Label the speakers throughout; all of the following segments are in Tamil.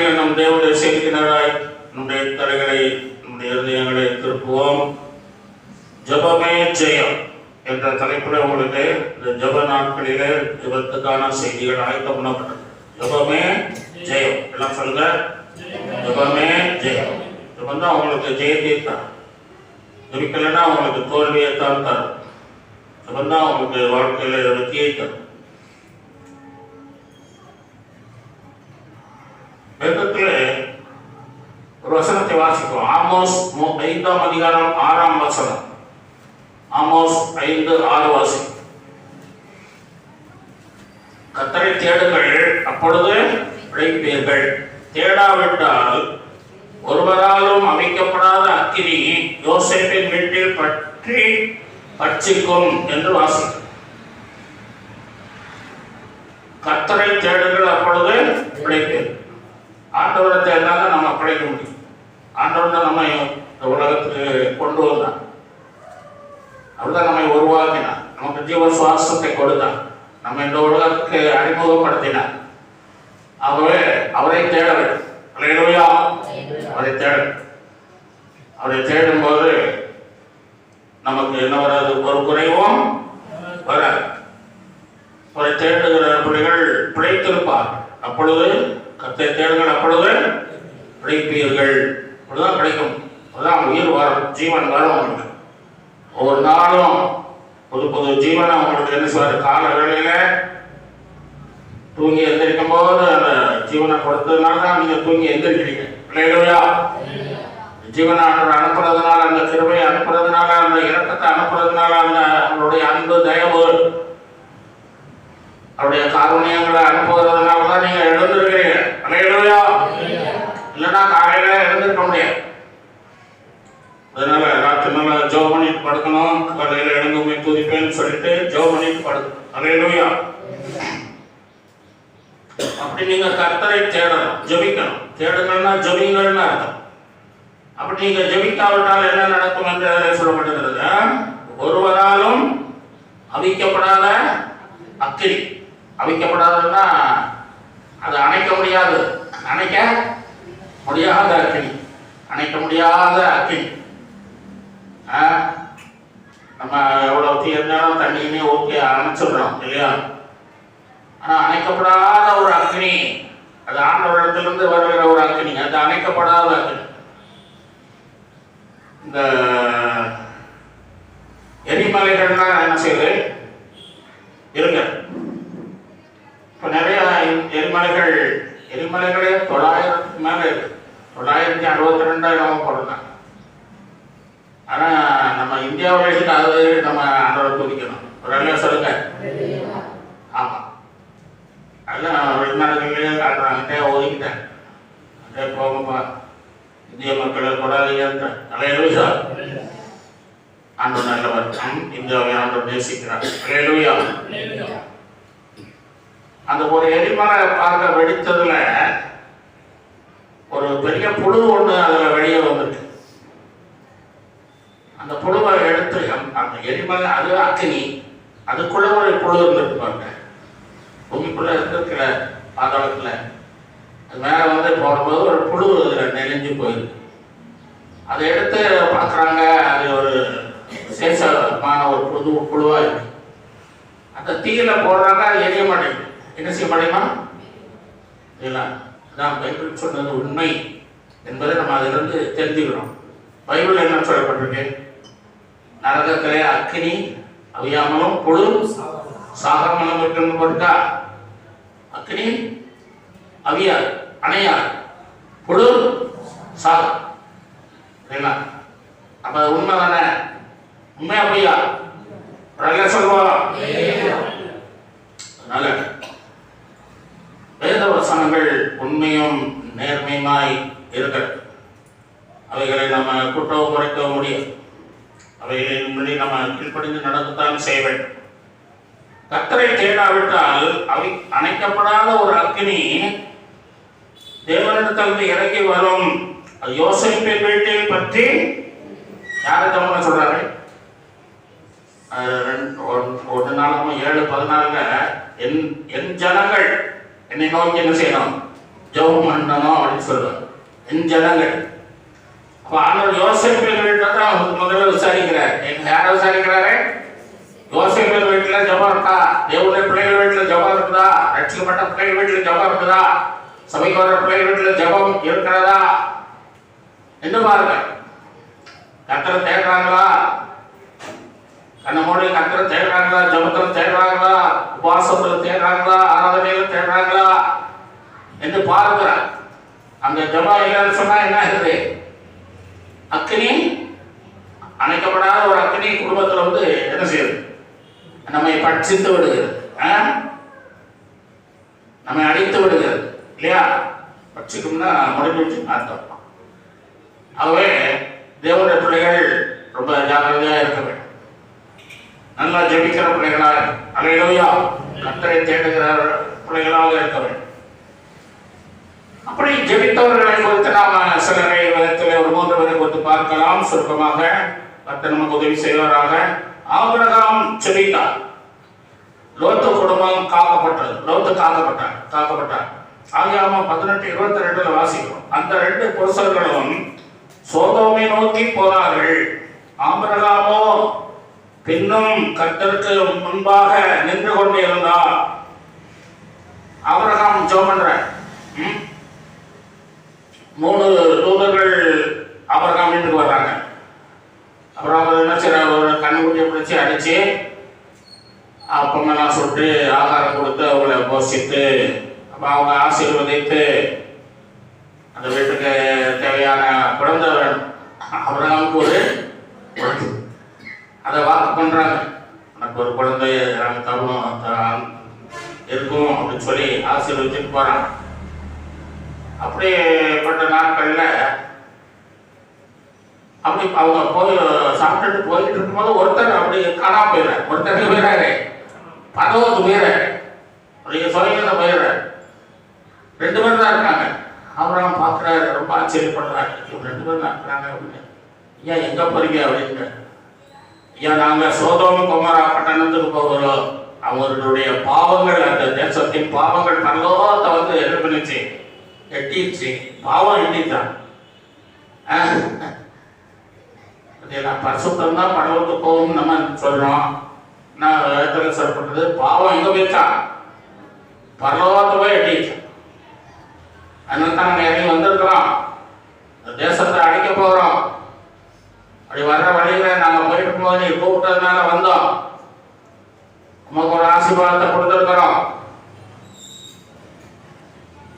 Speaker 1: வேளையில் நம் தேவனுடைய செய்தியினராய் நம்முடைய தலைகளை நம்முடைய இருதயங்களை திருப்புவோம். ஜபமே ஜெயம் என்ற தலைப்புல உங்களுக்கு இந்த ஜப நாட்களிலே ஜபத்துக்கான செய்திகள் ஆயத்தம் பண்ணப்பட்டது. ஜபமே ஜெயம், எல்லாம் சொல்லுங்க. ஜபமே ஜெயம். ஜபம் தான் உங்களுக்கு ஜெயத்தை தான். ஜபிக்கலைன்னா உங்களுக்கு தோல்வியை தான் தரும். ஜபம் தான் உங்களுக்கு வாழ்க்கையில வெற்றியை தரும். வேதத்திலே ஒரு வசனத்தை வாசிப்போம். ஆமோஸ் 5ஆம் அதிகாரம் 6ஆம் வசனம். ஆமோஸ் 5:6 வாசி. கர்த்தரை தேடுங்கள், அப்பொழுது பிழைப்பீர்கள். தேடாவிட்டால் ஒருவராலும் அமைக்கப்படாத அக்கினி யோசேப்பின் வீட்டில் பற்றி பட்சிக்கும் என்று வாசிக்கும். கர்த்தரை தேடுங்கள், அப்பொழுது பிழைப்பீர்கள். ஆண்டவரை தேடினாங்க நம்ம பிழைக்க முடியும். ஆண்டவர் தான் நம்ம இந்த உலகத்துக்கு கொண்டு வந்தான். அவர்தான் நம்மை உருவாக்கினார். நமக்கு ஜீவ சுவாசத்தை கொடுத்தான். நம்ம இந்த உலகத்துக்கு அறிமுகப்படுத்தினார். ஆகவே அவரை தேட வேண்டும். அல்லேலூயா. அவரை தேட. அவரை தேடும்போது நமக்கு என்ன வராது? ஒரு குறைவும் வராது. அவரை தேடுகிற பிள்ளைகள் பிழைத்திருப்பார். அப்பொழுது கர்த்தரை தேடுங்கள், அப்பொழுது பிழைப்பீர்கள். அப்படிதான் கிடைக்கும். அதுதான் உயிர் வரும், ஜீவன் வரும். உங்களுக்கு ஒவ்வொரு நாளும் புது புது ஜீவனை உங்களுக்கு என்ன சொல்ற கால வேளையில தூங்கி எந்திரிக்கும் போது அந்த ஜீவனை கொடுத்ததுனால தான் நீங்க தூங்கி எந்திரிக்கிறீங்க. இல்லையா? ஜீவனை அனுப்புறதுனால, அந்த கிருபையை அனுப்புறதுனால, அந்த இரக்கத்தை அனுப்புறதுனால, அந்த அவருடைய அன்பு தயவு அவருடைய காரணியங்களை அனுப்புவதனால தான் நீங்க எழுந்திருக்கிறீங்க. அல்லேலூயா. இல்லைன்னா காலையில எழுந்திருக்க முடியாது. அதனால ராத்திரி நல்லா ஜெபம் பண்ணிட்டு படுக்கணும். காலையில எழுந்து துதிப்பேன்னு சொல்லிட்டு ஜெபம் பண்ணிட்டு படுக்கணும். அல்லேலூயா. அப்படி நீங்க கர்த்தரை தேடணும், ஜெபிக்கணும். தேடுங்கன்னா ஜெபிங்கள்னு அர்த்தம். அப்படி நீங்க ஜெபிக்காவிட்டால் என்ன நடக்கும் என்று சொல்லப்பட்டிருக்கிறது? ஒருவராலும் அவிக்கப்படாத அக்கினி. அவிக்கப்படாதுன்னா அது அணைக்க முடியாது. அணைக்க முடியாத அக்கினி. அணைக்க முடியாத அக்கினி. நம்ம எவ்வளவு தீ இருந்தாலும் தண்ணியுமே ஊற்றி அணைச்சிடுறோம் இல்லையா? ஆனா அணைக்கப்படாத ஒரு அக்னி, அது ஆண்டவரிடத்திலிருந்து வருகிற ஒரு அக்னி, அது அணைக்கப்படாத அக்னி. இந்த எரிமலைகள்லாம் என்ன செய்யுது? இருங்க. இப்ப நிறைய எரிமலைகளே 900க்கு மேல இருக்கு. 962 போடுறாங்க. ஆனா நம்ம இந்தியாவில் அது நம்ம ஆண்டவரை துதிக்கணும். ஒரு அல்ல சொல்லுங்க. ஆமா, அதெல்லாம் வெளிநாடுகளிலே காட்டுறாங்க. ஒதுக்கிட்டேன் போகப்பா, இந்திய மக்களை கொடாதீங்க. அல்லேலூயா. ஆண்டவர் நல்லவர். இந்தியாவை ஆண்டவர் நேசிக்கிறார். அல்லேலூயா. அந்த ஒரு எரிமலை பார்க்க வெடித்ததுல ஒரு பெரிய புழு ஒண்ணு அதுல வெளியே வந்துருக்கு. அந்த புழுவை எடுத்து அந்த எரிமலை, அது அக்கினி, அதுக்குள்ள ஒரு புழு இருந்துட்டு பாருங்க. பூமிக்குள்ள இருக்கிற பாதாளத்துல அது மேல வந்து போடும்போது ஒரு புழு நெளிஞ்சு போயிருக்கு. அதை எடுத்து பார்க்குறாங்க. அது ஒரு விசேஷமான ஒரு புழுவா இருக்கு. அந்த தீயில போடுறாங்க, அது எரிய மாட்டேங்குது. என்ன செய்ய முடியுமா? அதான் பைபிள் சொன்னது உண்மை என்பதை நம்ம அதிலிருந்து தெரிஞ்சுக்கிறோம். பைபிள் என்ன சொல்லப்பட்டிருக்கு? நரகத்திலே அக்கினி அவியாமலும் புழு சாகாமலும் இருக்குன்னு போட்டா, அக்கினி அவியார், அணையார், புழு சாகம். அப்ப உண்மை தானே? உண்மையா பொய்யா? சொல்லுவோம். அதனால வேத வசனங்கள் உண்மையும் நேர்மையுமாய் இருக்கிறது. அவைகளை நம்ம குற்றவு குறைக்க முடியும். அவைகளின் முன்னாடி நம்ம கீழ்ப்படிந்து நடக்கத்தான் செய்ய வேண்டும். கர்த்தரை தேடாவிட்டால் அணைக்கப்படாத ஒரு அக்கினி தேவனிடத்திலிருந்து இறங்கி வரும். அது யோசேப்பின் வீட்டில் பற்றி யாரை தம்முன்னு சொல்றாரு? 7:14 என் ஜனங்கள் என்னை நோக்கி என்ன செய்யணும்? ஜெபம் பண்ணணும் அப்படின்னு சொல்லுவார். என் ஜனங்கள். அப்போ ஆண்டவர் யோசேப்பின் வீட்டில் தான் முதல்ல விசாரிக்கிறார். யாரை விசாரிக்கிறாரு? யோசேப்பின் வீட்டில் ஜெபம் இருக்கா? தேவனுடைய பிள்ளைகள் வீட்டில் ஜெபம் இருக்குதா? ரட்சிக்கப்பட்ட பிள்ளைகள் வீட்டில் ஜெபம் இருக்குதா? சபைக்கு வர பிள்ளைகள் வீட்டில் ஜெபம் இருக்கிறதா என்று பாருங்க. கர்த்தரை தேடுறாங்களா? கண்ணமோடி கர்த்தரை தேடுறாங்களா? ஜெபத்தில் தேடுறாங்களா? உபவாசத்தில் தேடுறாங்களா? ஆராதனையில் தேடுறாங்களா என்று பார்க்கிறார். அந்த ஜெபம் இல்லைன்னு சொன்னா என்ன ஆகுது? அக்கினி அணைக்கப்படாத ஒரு அக்கினி குடும்பத்தில் வந்து என்ன செய்யுது? நம்மை பட்சித்து விடுகிறது, நம்மை அடித்து விடுகிறது இல்லையா? பட்சிக்கும்னா முடிஞ்சு அர்த்தம். ஆகவே தேவனுடைய பிள்ளைகள் ரொம்ப ஜாக்கிரதையாக இருக்க வேண்டும். நல்லா ஜெபிக்கிற பிள்ளைகளாக, அல்லேலூயா, கர்த்தரை தேடுகிற பிள்ளைகளாக இருக்க வேண்டும். அப்படி ஜெபித்தவர்களை குறித்து நாம் சிலரை விதத்தில் ஒரு 3 பேரை குறித்து பார்க்கலாம். சுருக்கமாக கர்த்தர் நமக்கு உதவி செய்வாராக. ஆபிரகாம் ஜெபித்தார். லோத்து குடும்பம் காக்கப்பட்டது. லோத்து காக்கப்பட்டார். ஆதியாகமம் 18:22 வாசிக்கிறோம். அந்த 2 புருஷர்களும் சோதோமை நோக்கி போனார்கள். ஆபிரகாமோ பின்னும் கர்த்தருக்கு முன்பாக நின்று கொண்டே இருந்தார். ஆபிரகாம் ஜெபம் பண்றார். 3 தூதர்கள் ஆபிரகாம் வீட்டுக்கு வர்றாங்க. அப்புறம் அவர் என்ன செய்யறாரு? ஒரு கண்ணுக்குட்டியை பிடிச்சி அடிச்சு அப்பமெல்லாம் சுட்டு ஆகாரம் கொடுத்து அவங்களை போஷித்து அப்போ அவங்க ஆசீர்வதித்து அந்த வீட்டுக்கு தேவையான குழந்தை வேணும். ஆபிரகாமுக்கு ஒரு அதை வாக்கு பண்றாங்க. எனக்கு ஒரு குழந்தை இருக்கும் அப்படின்னு சொல்லி ஆசீர்வதிச்சுட்டு போறாங்க. அப்படிப்பட்ட நாட்கள்ல அப்படி அவங்க போய் சாப்பிட்டுட்டு போயிட்டு இருக்கும்போது ஒருத்தர் அப்படி காணாம போயிடுறாரு. ஒருத்தர் போயிடாரு, பதவத்து போயிடுறாரு, அப்படியே சொல்லிட்டு போயிடுறாரு. 2 பேர் தான் இருக்காங்க. அவராம் பார்க்குறாரு, ரொம்ப ஆச்சரியப்படுறாரு. இவங்க 2 பேர் தான் இருக்கிறாங்க அப்படின்னு. ஐயா எங்க போறீங்க அப்படின்னு. ஐயா நாங்கள் சோதோம் குமாரா பட்டணத்துக்கு போகிறோம். அவர்களுடைய பாவங்கள், அந்த தேசத்தின் பாவங்கள் பரலோகத்தை வந்து என்ன பண்ணிச்சு? எட்டிடுச்சு. பாவம் எட்டித்தான். பரிசுத்தம் தான் பரலோகத்துக்கு போகும் நம்ம சொல்றோம். நான் இடத்துல சொல்லப்பட்டது பாவம் எங்க போயிட்டா? பரலோகத்தை போய் எட்டிடுச்சு. அதனால தான் நாங்கள் இறங்கி வந்திருக்கிறோம். தேசத்தை அழிக்க போகிறோம். அப்படி வர்ற வழியில நாங்கள் போயிட்டு போது நீ கூப்பிட்டதுனால வந்தோம். நமக்கு ஒரு ஆசீர்வாதத்தை கொடுத்துருக்கிறோம்.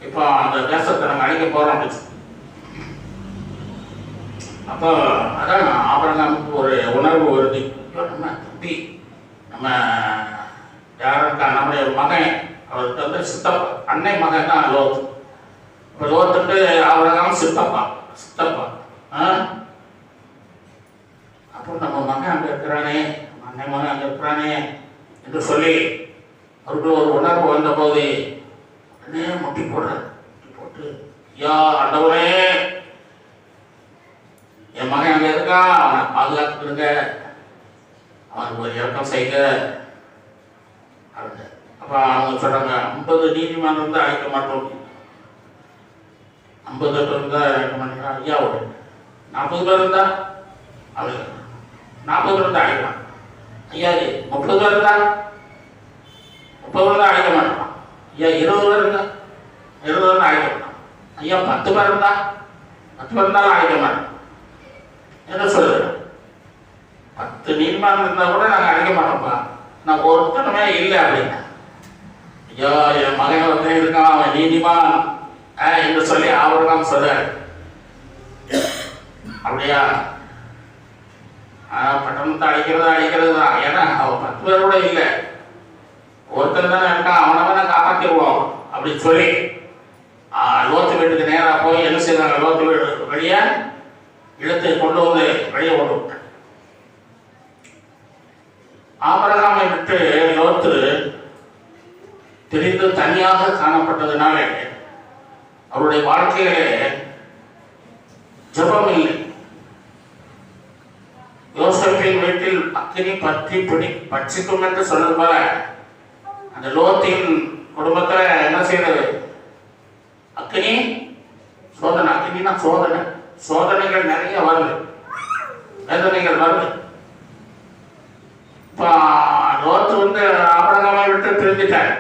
Speaker 1: இப்போ அந்த தேசத்தை நாங்கள் அழிக்க போகிறோம் அப்படின்னு. அப்போ அதான் ஆபிரகாமுக்கு ஒரு உணர்வு வருது. நம்ம தம்பி, நம்ம யாருக்கா நம்முடைய மகன், அவருக்கு வந்து சித்தப்பா, அன்னை மகன் தான் லோத்து. இப்போ லோத்துக்கு ஆபிரகாம் சித்தப்பா. அப்போ நம்ம மகன் அங்கே இருக்கிறானே, அன்னை மகன் அங்கே இருக்கிறானே என்று சொல்லி அவருக்கு ஒரு உணர்வு வந்த போது உடனே முட்டி போட்டு ஐயா ஆண்டவரே, என் மகன் அங்கே இருக்கான், அவனை பாதுகாத்துக்கிடுங்க, அவனுக்கு ஒரு இறக்கம் செய்யுங்க அப்படின்னு. அப்போ அவங்க சொல்கிறாங்க 50 நீதிமன்றம் இருந்தால் அழைக்க மாட்டோம், 50 இருந்தால் அழைக்க மாட்டேங்கிறான். ஐயா ஒரு 40 பேர் இருந்தால் அவரு 40 பேர் இருந்தால் அழைக்கலாம். ஐயா 30 பேர் இருந்தால் 30 பேர் தான் அழைக்க மாட்டோம். ஐயா 20 பேர் இருந்தால் 20 பேர் தான் அழைக்க மாட்டோம். ஐயா 10 பேர் இருந்தால் 10 பேர் இருந்தாலும் அழைக்க மாட்டோம். என்ன சொல்லுங்க? 10 நீதிமன்றம் இருந்தால் கூட நாங்கள் அழைக்க மாட்டோம்ப்பா, நான் ஒருத்தனுமே இல்லை அப்படின்னா. ஐயோ என் மகன் ஒருத்தன் இருக்கான், அவன் நீதிமான் என்று சொல்லி ஆபிரகாம் சொல்றாரு. அப்படியா? பட்டணத்தை அழிக்கிறது தான். ஏன்னா அவன் 10 பேர் கூட இல்லை, ஒருத்தன் தானே இருக்கான், அவனை தானே காப்பாற்றிடுவோம் அப்படின்னு சொல்லி லோத்து வீட்டுக்கு நேராக போய் என்ன செய்தாங்க? லோத்து வீடு வெளியே இழுத்து கொண்டு வந்து வெளியே கொண்டு விட்டான். ஆபிரகாமை விட்டு லோத்து பிரிந்து தனியாக காணப்பட்டதுனால அவருடைய வாழ்க்கையிலே ஜெபம் இல்லை. யோசேப்பின் வீட்டில் அக்கினி பட்சிக்கும் என்று சொன்னது போல அந்த லோத்தின் குடும்பத்தில் என்ன செய்யறது? அக்கினி அக்னினா சோதனை, சோதனைகள் நிறைய வருது, வேதனைகள் வருது. இப்போ லோத்து ஆபிரகாமை விட்டு பிரிஞ்சுட்டார்.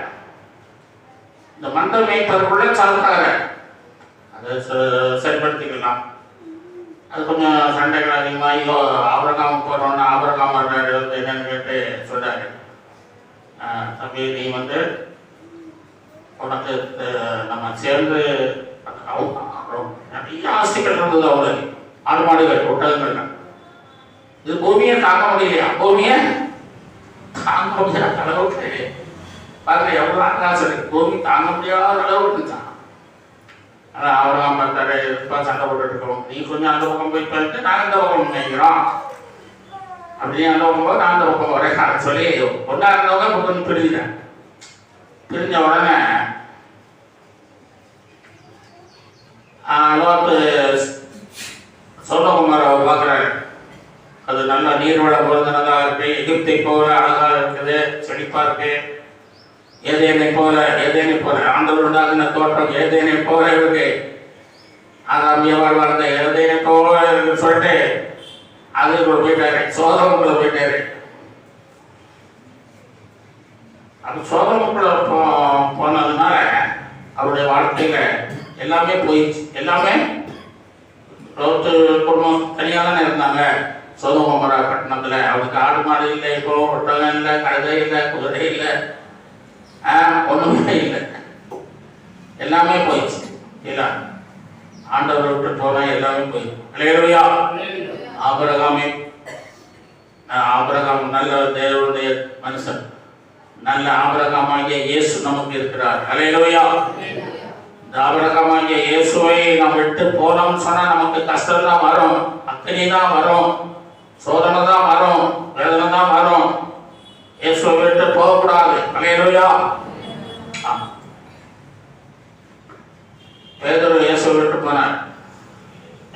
Speaker 1: இந்த மந்த மேய்ப்பதற்குள்ள சாப்பிட்டாங்க, அதை சரிப்படுத்திக்கலாம். அது கொஞ்சம் சண்டைகள் அதிகமாக ஆபிரகாம் போகிறோன்னா ஆபிரகாம் என்னன்னு கேட்டு சொல்றாரு, தம்பி நீ உனக்கு நம்ம சேர்ந்து நிறைய ஆஸ்திகள் இருந்தது அவங்களுக்கு, ஆடு மாடுகள் ஒட்டகங்கள். இது பூமியை தாங்க முடியலையா? பூமியை தாங்க முடியாத அளவுக்கு பாருங்க எவ்வளவு ஆகாசம் இருக்கு, பூமி தாங்க முடியாத அளவுக்கு இருந்துச்சான். அதான் ஆபிரகாம் பார்த்தாரு, சண்டை போட்டு இருக்கோம், நீ கொஞ்சம் அந்த பக்கம் போய் பார்த்து நாங்கள் இந்த பக்கம் நினைக்கிறோம், அப்படியே அந்த பக்கம் போது நான் அந்த பக்கம் வரேன் சொல்லி ஒன்றா இருந்தவங்க கொஞ்சம் பிரிஞ்சுட்டேன். பிரிஞ்ச உடனே லோத்து சோதகுமார் அவர் பார்க்குறாரு, அது நல்லா நீர்வளம் பொருந்தினதாக இருக்கு, எகிப்தை போல அழகாக இருக்குது, செழிப்பாக இருக்கு, ஏதேனை போல ஆண்டவர் உண்டாகின தோட்டம் ஏதேனை போல இருக்கு, ஆகாமியவாள் வளர்ந்த ஏதேனை போல இருக்குன்னு சொல்லிட்டு அதுக்குள்ள போயிட்டாரு, சோதமுக்குள்ள போயிட்டாரு. அது சோதமுக்குள்ள போனதுனால அவருடைய வாழ்க்கையில எல்லாமே போயிடுச்சு. எல்லாமே லோத்து குடும்பம் தனியாக தானே இருந்தாங்க சோதோமோரா பட்டணத்துல. அவருக்கு ஆடு மாடு இல்லை, இப்போ ஒட்டகம் இல்லை, கழுதை இல்லை, குதிரை இல்லை, ஒண்ணுமே இல்லை, எல்லாமே போயிடுச்சு. இல்லை ஆண்டவரை விட்டு போன எல்லாமே போயிடுச்சு. அல்லேலூயா. ஆபிரகாம் நல்ல தேவனுடைய மனுஷன், நல்ல ஆபிரகாமாகிய இயேசு நமக்கு இருக்கிறார். அல்லேலூயா. இந்த ஆபிரகாமாகிய இயேசுவை நம்ம விட்டு போனோம்னு சொன்னா நமக்கு கஷ்டம் தான் வரும், அக்கினி தான் வரும், சோதனை தான் வரும், வேதனை தான் வரும். இயேசுவை விட்டு போகக்கூடாது. அல்லேலூயா. பேதுரு இயேசுவை விட்டு போனார்.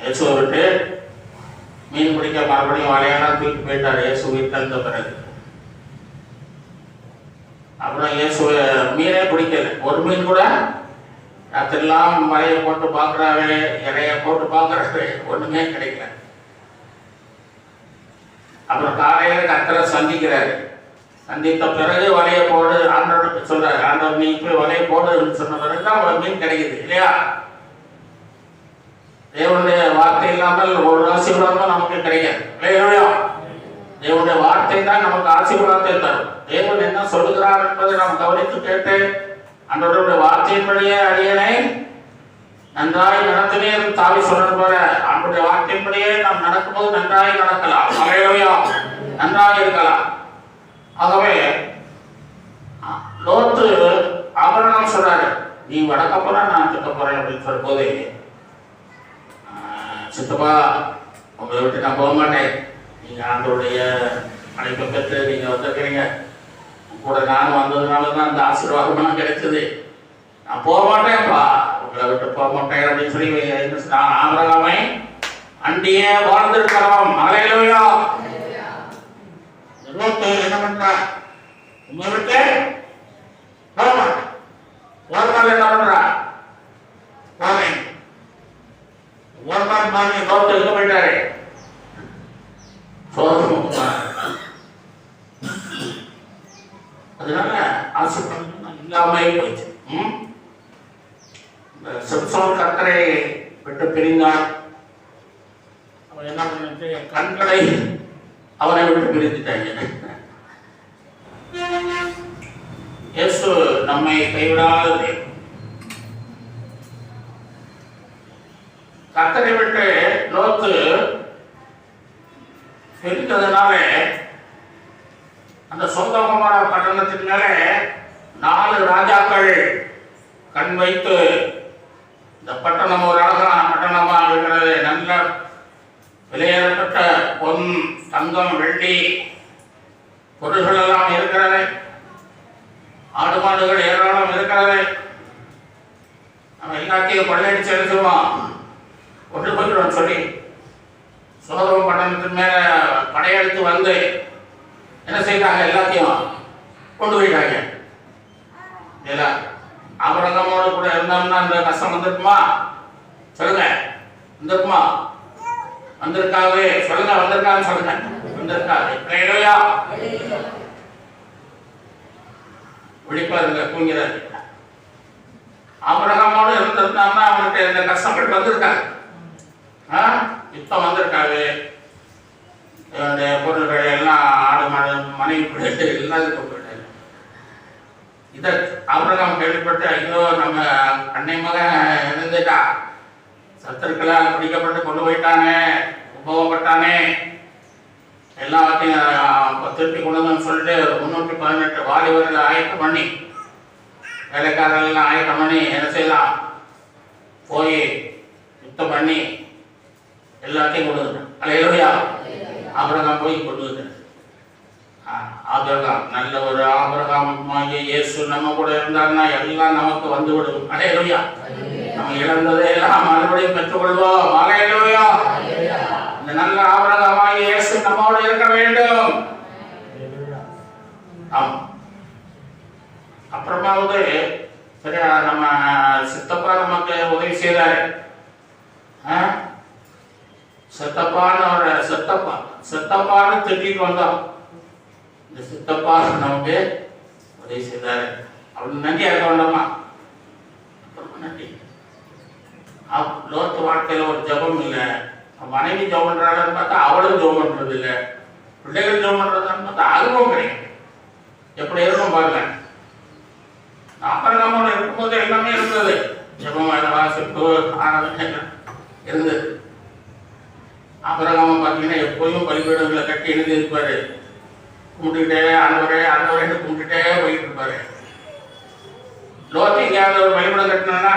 Speaker 1: இயேசுவை விட்டு மீன் பிடிக்க மறுபடியும் வலையெல்லாம் தூக்கி போயிட்டார் இயேசு வீட்டில் பிறகு. அப்புறம் இயேசுவை மீனே பிடிக்கல, ஒரு மீன் கூட ராத்திரெல்லாம் மலையை போட்டு பார்க்குறாரு, இறைய போட்டு பார்க்குறாரு, ஒண்ணுமே கிடைக்கல. அப்புறம் காலையில் கர்த்தரை சந்திக்கிறாரு. சந்தித்த பிறகு வலையை போடு ஆண்டவருக்கு சொல்றாரு, ஆண்டவர் நீ போய் வலையை போடுன்னு சொன்ன பிறகு தான் மீன் கிடைக்குது இல்லையா? தேவனுடைய வார்த்தை இல்லாமல் ஒரு ஆசீர்வாதமும் நமக்கு கிடைக்காது. தேவனுடைய வார்த்தை தான் நமக்கு ஆசீர்வாதத்தை தரும். தேவன் என்ன சொல்லுகிறார் என்பதை நாம் கவனித்து கேட்டு ஆண்டவருடைய வார்த்தையின்படியே அடியனை நன்றாய் நடத்தினேன் தாவி சொன்னது போல ஆண்டவருடைய வார்த்தையின்படியே நாம் நடக்கும்போது நன்றாய் நடக்கலாம், அல்லேலூயா, நன்றாய் இருக்கலாம். ஆகவே லோத்து ஆபிரகாம் சொல்றாரு, நீ வடக்க போற நான் திட்ட போறேன் அப்படின்னு சொல்ற போது, சித்தப்பா உங்களை விட்டு நான் போக மாட்டேன், நீங்க ஆண்டவருடைய அழைப்பை பெற்று நீங்க வந்திருக்கிறீங்க, கூட நானும் வந்ததுனால தான் அந்த ஆசீர்வாதம் கிடைச்சது, நான் போக மாட்டேன்ப்பா, உங்களை விட்டு போக மாட்டேன் அப்படின்னு சொல்லி ஆபிரகாமை அண்டியே வாழ்ந்திருக்கிறோம். அல்லேலூயா. லோத்து என்ன பண்றா? உங்களை விட்டு போக மாட்டேன். ஒரு நாள் என்ன பண்றா? ஒரு நாள் மாதிரி லோத்து எங்க போயிட்டாரு? அதனால ஆசீர்வாதம் இல்லாம போயிடுச்சு. சிம்சோன் கர்த்தரை விட்டு பிரிந்தான். அவன் என்ன பண்ணிட்டு கண்களை அவனை விட்டு பிரிந்துட்டாங்க. இயேசு நம்மை கைவிடாதது. கர்த்தரை விட்டு லோத்து பிரிந்ததுனால அந்த சொந்தமான பட்டணத்தின் மேலே 4 ராஜாக்கள் கண் வைத்து, இந்த பட்டணம் ஒரு அழகான பட்டணமா இருக்கிறது, நல்ல விலையேறப்பட்ட பொன் தங்கம் வெள்ளி பொருள்கள் எல்லாம் இருக்கிறது, ஆடு மாடுகள் ஏராளம் இருக்கிறது, நம்ம எல்லாத்தையும் கொள்ளையடிச்சு எடுத்துருவோம், கொண்டு போயிடுவோம் சொல்லி சோதம் பட்டணத்தின் மேல படையெடுத்து வந்து என்ன செய்தாங்க? எல்லாத்தையும் கொண்டு போயிட்டாங்க. ஆபிரகாமோடு கூட இருந்தோம்னா அந்த கஷ்டம் வந்துருக்குமா? சொல்லுங்க. வந்திருக்குமா? வந்திருக்காவே சொல்லுங்க, வந்திருக்கான்னு சொல்லுங்க. வந்திருக்காவே விழிப்பா இருங்க, தூங்கிறாரு. ஆபிரகாமோடு இருந்திருந்தாங்கன்னா அவனுக்கு இந்த கஷ்டப்பட்டு வந்திருக்காங்க. இப்ப வந்திருக்காரு. பொருள்கள் எல்லாம் ஆடு மாடு மனைவி பிள்ளைட்டு எல்லாத்துக்கும் போயிட்டாரு. இதை ஆபிரகாம் கேள்விப்பட்டு, ஐயோ நம்ம அன்னை மகன் இருந்துட்டா, சத்துருக்களால் பிடிக்கப்பட்டு கொண்டு போயிட்டானே, உபவப்பட்டானே, எல்லாத்தையும் திருப்பி கொண்டு வந்து சொல்லிட்டு 318 வாலிபர்களை ஆயத்தம் பண்ணி, வேலைக்காரர்கள்லாம் ஆயத்தம் பண்ணி என்ன செய்யலாம், போய் யுத்தம் பண்ணி எல்லாத்தையும் கொண்டு வந்துட்டான். அல்லேலூயா. ஆபிரகாம் போய் கொண்டு வந்துட்டார். ஆபிரகாம் நல்ல ஒரு ஆபிரகாமாகிய இயேசு நம்ம கூட இருந்தாருன்னா எல்லாம் நமக்கு வந்து விடும். அல்லேலூயா. நம்ம இழந்ததை எல்லாம் மறுபடியும் பெற்றுக்கொள்வோம். அல்லேலூயா. இந்த நல்ல ஆபிரகாமாகிய இயேசு நம்மோடு இருக்க வேண்டும். ஆமா. அப்புறமாவது சரியா நம்ம சித்தப்பா நமக்கு உதவி செய்தாரு. சித்தப்பான்னு திட்டிட்டு வந்தோம். இந்த சித்தப்பா நமக்கு உதவி செய்தாரு. அவளுக்கு நன்றி இருக்க வேண்டாமா? நன்றி. லோத்து வாழ்க்கையில ஒரு ஜபம் இல்லை. மனைவி ஜபம் பண்றாங்கன்னு பார்த்தா அவளும் ஜபம் பண்றது இல்லை. பிள்ளைகள் ஜபம் பண்றதுன்னு பார்த்தா அதுவும் கிடையாது. எப்படி இருக்கும் பாருங்க. ஆபிரகாமோட இருக்கும்போது எல்லாமே இருந்தது. ஜபம், வாசிப்பு, ஆராதனை இருந்தது. ஆபிரகாம பார்த்தீங்கன்னா எப்போதும் பலிபீடங்களை கட்டி எழுதி இருப்பாரு. கும்பிட்டுக்கிட்டே ஆண்டவரேன்னு கும்பிட்டுட்டே போயிட்டு இருப்பாரு. லோத்து எங்கேயாவது ஒரு பலிபீடம் கட்டினா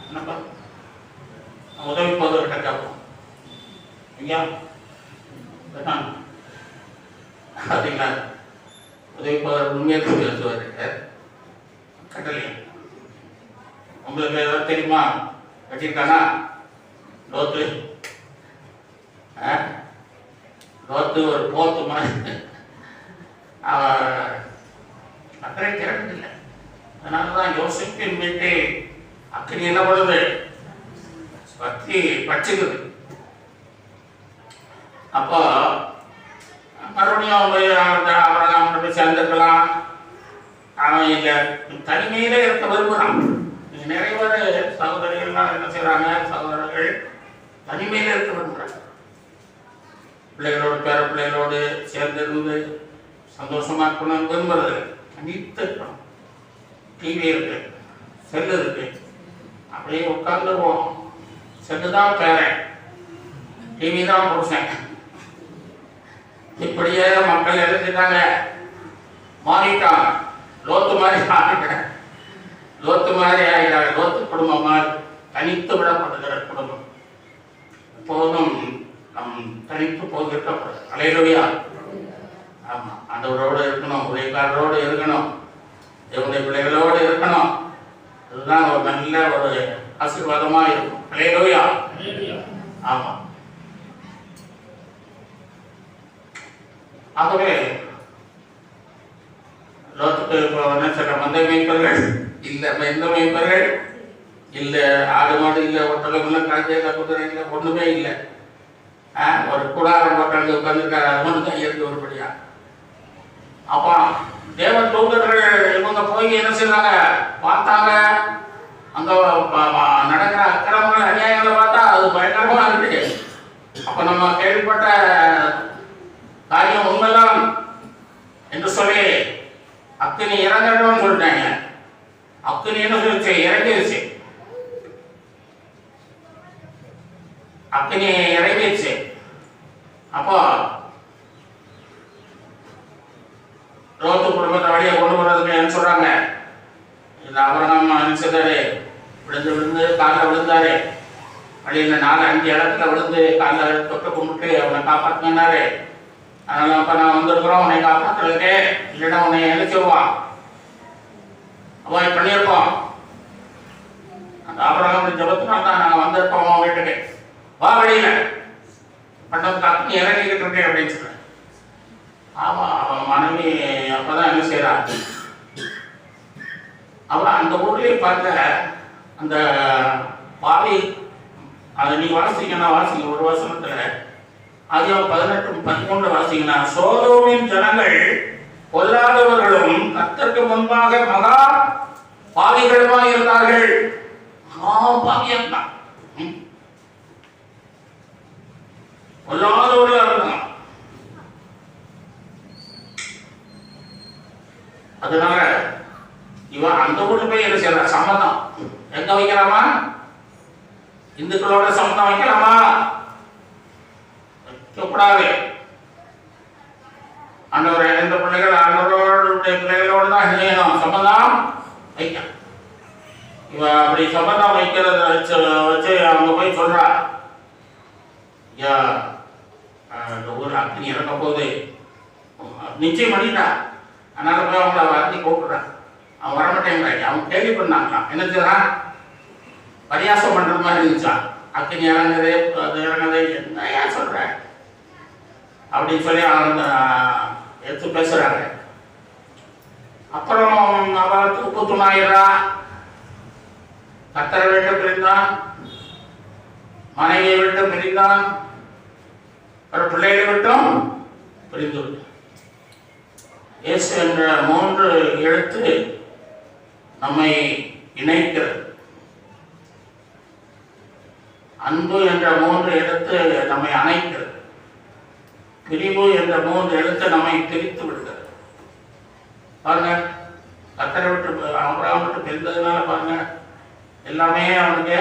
Speaker 1: என்னப்பா உதவி போதவர்கிட்ட கேட்போம். ஐயா பார்த்தீங்களா, உதவி போதவர் உண்மையாக பேசுவார். கட்டலையா? உங்களுக்கு ஏதாவது தெரியுமா? கட்டியிருக்கானா லோத்து? லோத்து ஒரு போத்து மாதிரி அக்கறை திறக்கதில்லை. அதனாலதான் யோசிப்பின் வீட்டு அக்கறை என்ன பண்ணுது, பத்தி பச்சுக்குது. அப்போ மறுபடியும் அவரை போய் சேர்ந்துருக்கலாம். அவன் இல்லை தனிமையிலே இருக்க விரும்புகிறான். நிறைய பேர் சகோதரிகள்லாம் என்ன செய்யறாங்க, சகோதரர்கள் தனிமையில இருக்க விரும்புகிறாங்க. பிள்ளைகளோடு பேர பிள்ளைகளோடு சேர்ந்து இருந்து சந்தோஷமா இருக்கணும்னு விரும்புறது. தனித்து இருக்கணும். டிவி இருக்கு, செல்லு இருக்கு, அப்படியே உட்காந்துருவோம். செல்லு தான் பேரன், டிவி தான் புருஷன். இப்படியே மக்கள் எழுதிட்டாங்க, மாறிட்டாங்க. லோத்து மாதிரி ஆகிட்டாங்க. லோத்து மாதிரி ஆகிட்டாங்க. லோத்து குடும்பம் மாதிரி தனித்து விடப்படுகிற குடும்பம். எப்போதும் நம் தனித்து போகிருக்கப்படும். அல்லேலூயா. ஆமா, ஆண்டவரோடு இருக்கணும், உதவிக்காரரோடு இருக்கணும், தேவனுடைய பிள்ளைகளோடு இருக்கணும். அதுதான் ஒரு நல்ல ஒரு ஆசீர்வாதமா இருக்கும். அல்லேலூயா. ஆமா. ஆகவே லோத்துக்கு என்ன சொல்ற, மந்தை மேய்ப்பர்கள் இல்லை, எந்த மேய்ப்பர்கள் இல்லை, ஆடு மாடு இல்லை, ஒட்டகம் இல்லை, காய்ச்சல குதிரை இல்லை, ஒண்ணுமே இல்லை. ஒரு கூடாரம் பக்கம் உட்காந்துருக்காரு. அது மட்டும் தான் இயற்கை ஒருபடியா. அப்போ தேவன் தூதர்கள் இவங்க போய் என்ன செய்வாங்க, பார்த்தாங்க. அங்க நடக்கிற அக்கிரமங்கள் அநியாயங்களை பார்த்தா அது பயங்கரமா இருக்கு. அப்ப நம்ம கேள்விப்பட்ட காரியம் உண்மைதான் என்று சொல்லி அக்கினி இறங்கணும்னு சொல்லிட்டாங்க. அக்கினி என்ன சொல்லிச்சு, இறங்கிடுச்சு. அக்கினி இறங்கிடுச்சு. அப்போ லோத்து குடும்பத்தை வழியை கொண்டு போறதுக்கு என்ன சொல்றாங்க, இந்த ஆபிரகாம் நினைச்சதாரு, விழுந்து காலில் விழுந்தாரு. வழியில் 4-5 இடத்துல விழுந்து காலில் தொட்டு கும்பிட்டு அவனை காப்பாற்றினாரு. அதனால அப்ப நான் வந்திருக்கிறோம் உன்னை காப்பாற்றுறதுக்கு, இல்லைன்னா உன்னை எழுச்சிடுவான், அவாய்ட் பண்ணியிருப்போம். அந்த ஆபிரகாம் ஜபத்தினால தான் நாங்கள் வந்திருப்போம் வீட்டுக்கு. வா வழியில பண்ண காத்து இறங்கிக்கிட்டு இருக்கேன் அப்படின்னு சொல்றேன். ஆமா, அவன் மனைவி அப்பதான் என்ன செய்யறான், அவன் அந்த ஊர்லயே பார்த்த அந்த பாவி அதை நீ வாசிங்கன்னா வாசிங்க ஒரு வசனத்துல. ஆதியாகமம் 18:13 வாசிங்கன்னா, சோதோமின் ஜனங்கள் பொல்லாதவர்களும் கர்த்தருக்கு முன்பாக மகா பாவிகளுமாய் இருந்தார்கள். பொல்லாதவர்களா இருந்தாங்க. அதனால இவன் அந்த ஊருக்கு போய் என்ன செய்யற, சம்மதம் எங்க வைக்கலாமா? இந்துக்களோட சம்மதம் வைக்கலாமா? வைக்கக்கூடாது. ஆண்டவரை எந்த பிள்ளைகள் ஆண்டவருடைய பிள்ளைகளோடு தான் செய்யணும், சம்மதம் வைக்க. இவன் அப்படி சம்மதம் வைக்கிறத வச்சு அவங்க போய் சொல்றா, ஐயா இந்த ஊர் அக்னி இறங்க போகுது, நிச்சயம் பண்ணிட்டா. அதனால போய் அவங்கள வரத்தி கூப்பிடுறான். அவன் வரமாட்டேங்கிறாங்க. அவங்க கேள்வி பண்ணாங்களாம், என்ன செய்யறான், பரியாசம் பண்ற மாதிரி இருந்துச்சான். அக்னி இறங்குது, அது இறங்குது, என்னையா சொல்ற அப்படின்னு சொல்லி அவங்க எடுத்து பேசுறாங்க. அப்புறம் அவன் உப்பு துணாயிரா, கர்த்தரை விட்டு பிரிந்தான், மனைவியை விட்டு பிரிந்தான், ஒரு பிள்ளைகளை விட்டும் பிரிந்து விட்டான். இயேசு என்ற 3 எழுத்து நம்மை இணைக்கிறது. அன்பு என்ற 3 எழுத்து நம்மை அணைக்கிறது. பிரிவு என்ற 3 எழுத்து நம்மை பிரித்து விடுகிறது. பாருங்க, கர்த்தரை விட்டு ஆபிரகாம் விட்டு பிரிந்ததுனால பாருங்க, எல்லாமே அவனுக்கு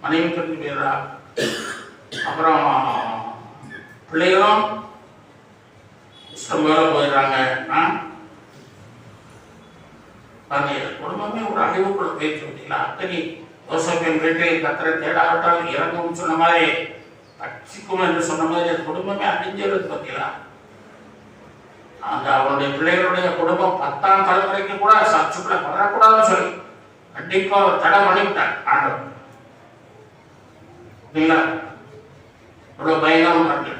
Speaker 1: மனைவி பிரிந்து போயிடுறா. அப்புறம் பிள்ளைகளும் இஷ்டம் போல போயிடுறாங்க. குடும்பமே ஒரு அழிவுக்குள்ள போயிடுச்சு. பார்த்தீங்களா? அத்தனை யோசேப்பின் வீட்டில் கர்த்தரை தேடாவிட்டால் இறங்கும் சொன்ன மாதிரி, பட்சிக்கும் என்று சொன்ன மாதிரி குடும்பமே அழிஞ்சிருது. பார்த்தீங்களா? அந்த அவனுடைய பிள்ளைகளுடைய குடும்பம் 10ஆம் தலைமுறைக்கு கூட சர்ச்சுக்குள்ள வரக்கூடாதுன்னு சொல்லி கண்டிப்பா தடை பண்ணிவிட்டார் ஆண்டவர். இல்லைங்களா? இவ்வளவு பயங்கரமா இருக்கு.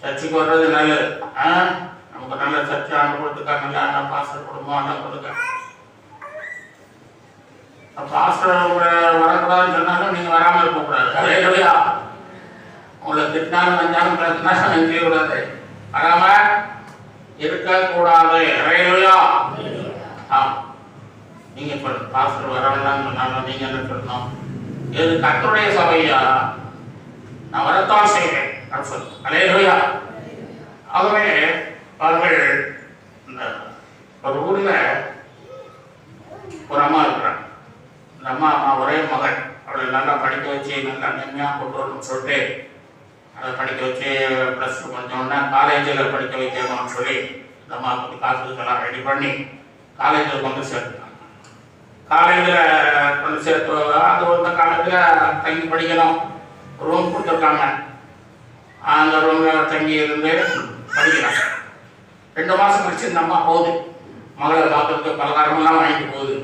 Speaker 1: சர்ச்சுக்கு வர்றது நல்லது. நமக்கு நல்ல சர்ச்சை ஆண்டு கொடுத்துக்கா, நல்ல பாஸ்டர் குடும்பம் ஆண்டு கொடுக்க. பாஸ்டர் வரக்கூடாதுன்னு சொன்னாலும் நீங்க வராமல் இருக்கக்கூடாது. அதே இல்லையா? உங்களை திட்டினாலும் வந்தாலும் பிரச்சனை செய்யக்கூடாது, வராம இருக்கக்கூடாது. இல்லையா? நீங்க சொல்லுங்க, பாஸ்டர் வரவேண்டாம்னு சொன்னாலும் நீங்க என்ன சொல்லணும், இது கர்த்தருடைய சபையா, நான் வரத்தான் செய்வேன் அப்படின்னு சொல்லுங்க. அல்லேலூயா. ஆகவே அவர்கள் இந்த ஒரு ஊர்ல ஒரு அம்மா இருக்கிறாங்க. இந்த அம்மா ஒரே மகன், அவளை நல்லா படிக்க வச்சு நல்லா நன்மையாக கொண்டு வரணும்னு சொல்லிட்டு அதை படிக்க வச்சு +2 முடிஞ்சோடனே காலேஜில் படிக்க வைக்கணும்னு சொல்லி இந்த அம்மாவுக்கு காசுக்கெல்லாம் ரெடி பண்ணி காலேஜில் கொண்டு சேர்த்துட்டாங்க. காலேஜில் கொண்டு சேர்த்து அது வந்த காலத்தில் தங்கி படிக்கணும். ரூம் கொடுத்துருக்காங்க. அந்த ரூமில் தங்கி இருந்து படிக்கிறாங்க. 2 மாதம் கழிச்சு இந்த அம்மா போகுது, மகளை பார்க்கறதுக்கு பலகாரமெல்லாம் வாங்கிட்டு போகுது.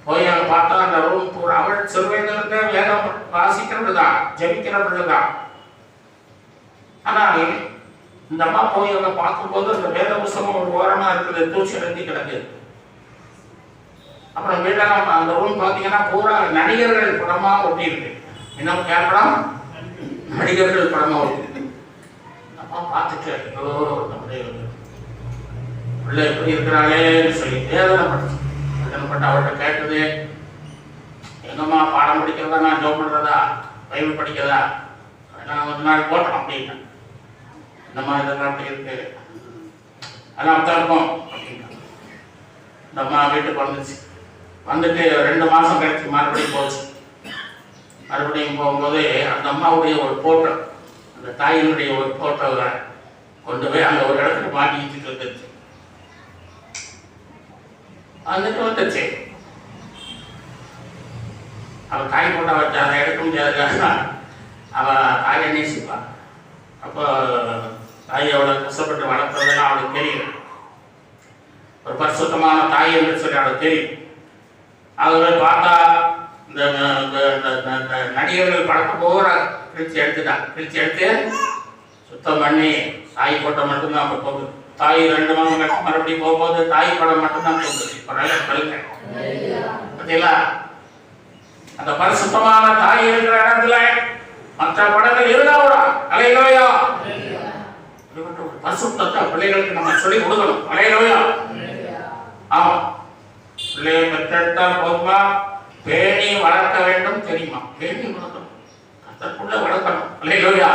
Speaker 1: போய் அங்கே பார்த்தா அந்த ரூம் பூரா அவள் சிறுவயதிலிருந்து வேதம் வாசிக்கிறது தான், ஜெபிக்கிறது தான். ஆனால் இந்த அம்மா போய் அங்கே பார்க்கும்போது அந்த வேத புஸ்தகம் ஒரு ஓரமாக இருக்குது, தூச்சி அடைஞ்சி கிடக்குது. அப்புறம் வீட்டெல்லாம் அந்த ரூம் பார்த்தீங்கன்னா பூரா நடிகர்கள் படமாக ஒட்டி இருக்கு. என்ன கேட்கலாம், நடிகர்கள் படமாக ஒட்டி இருக்கு. அம்மா பார்த்துட்டு நம்முடைய பிள்ளை எப்படி இருக்கிறாளேன்னு சொல்லி வேதனைப்பட்டு அவர்கிட்ட கேட்டது, எங்கம்மா பாடம் படிக்கிறதா, நான் ஜோப் பண்ணுறதா, பைபிள் படிக்கிறதா, நான் ஒரு நாள் போட்டோம் அப்படின்னு. இந்தம்மா இதெல்லாம் அப்படி இருக்கு, அதெல்லாம் அப்பதான் இருக்கும் அப்படின்னா. இந்த அம்மா வீட்டுக்கு வந்துச்சு. வந்துட்டு 2 மாதம் கழிச்சு மறுபடியும் போச்சு. மறுபடியும் போகும்போது அந்த அம்மாவுடைய ஒரு போட்டோ, அந்த தாயினுடைய ஒரு போட்டோவை கொண்டு போய் அங்கே ஒரு இடத்துல மாட்டிக்கிட்டு வந்துச்சு. வந்துச்சு அவள் தாய் போட்டோ வச்சு அதை எடுக்க முடியாது. அவள் தாயை நேசிப்பாள். அப்போ தாய் அவளை கஷ்டப்பட்டு வளர்த்ததெல்லாம் அவளுக்கு தெரியும். ஒரு பரிசுத்தமான தாய் என்று சொல்லி அவளுக்கு தெரியும். ஆகவே பார்த்தா இந்த நடிகர்கள் படத்தை போகிற பிரித்து எடுத்துட்டான். பிரித்து எடுத்து சுத்தம் பண்ணி தாய் போட்டோ மட்டும்தான் அப்போ போகுது. தாய் 2 மாதம் கழிச்சு மறுபடியும் போகும்போது தாய் படம் மட்டும்தான் போகுது. இப்போ நல்லா சொல்லுங்க பார்த்தீங்களா? அந்த பரிசுத்தமான தாய் இருக்கிற இடத்துல மற்ற படங்கள் இருந்தா அலையிலோயா பரிசுத்தத்தை பிள்ளைகளுக்கு நம்ம சொல்லி கொடுக்கணும். அலையிலோயா. ஆமா, பிள்ளையை பெற்றெடுத்தால் போதுமா? பேணி வளர்க்க வேண்டும் தெரியுமா? பேணி வளர்க்கணும், அதற்குள்ள வளர்க்கணும். அலையிலோயா.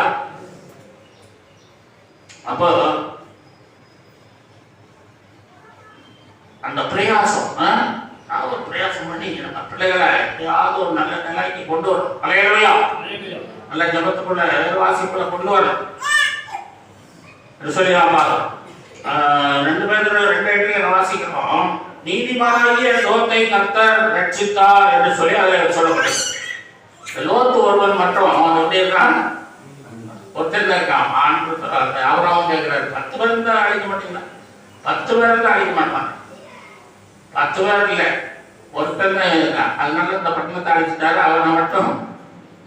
Speaker 1: அப்போ அந்த பிரயாசம் ஒரு பிரயாசம் பண்ணி நம்ம பிள்ளைகளை ஏதாவது ஒரு நல்ல நிலைக்கு கொண்டு வரும். அலையிலோயா. நல்ல ஜபத்துக்குள்ள வாசிப்புல கொண்டு வரணும் சொல்லி நாம் பார்த்தோம். 2 இடத்துல வாசிக்கிறோம். நீதிமானாகிய லோத்தை கர்த்தர் ரட்சித்தார் என்று சொல்லி அதில் சொல்லப்பட்டது. லோத்து ஒருவன் மட்டும் அவன் எப்படி இருக்கான்? ஒருத்தர் இருக்கான். அவராவும் கேட்கிறாரு, 10 பேர் தான் அழிக்க மாட்டீங்களா? 10 பேர் தான் அழிக்க மாட்டான். 10 பேர் இல்லை, ஒருத்தர் தான் இருக்கான். அதனால இந்த பட்டணத்தை அழிச்சிட்டாரு. அவனை மட்டும்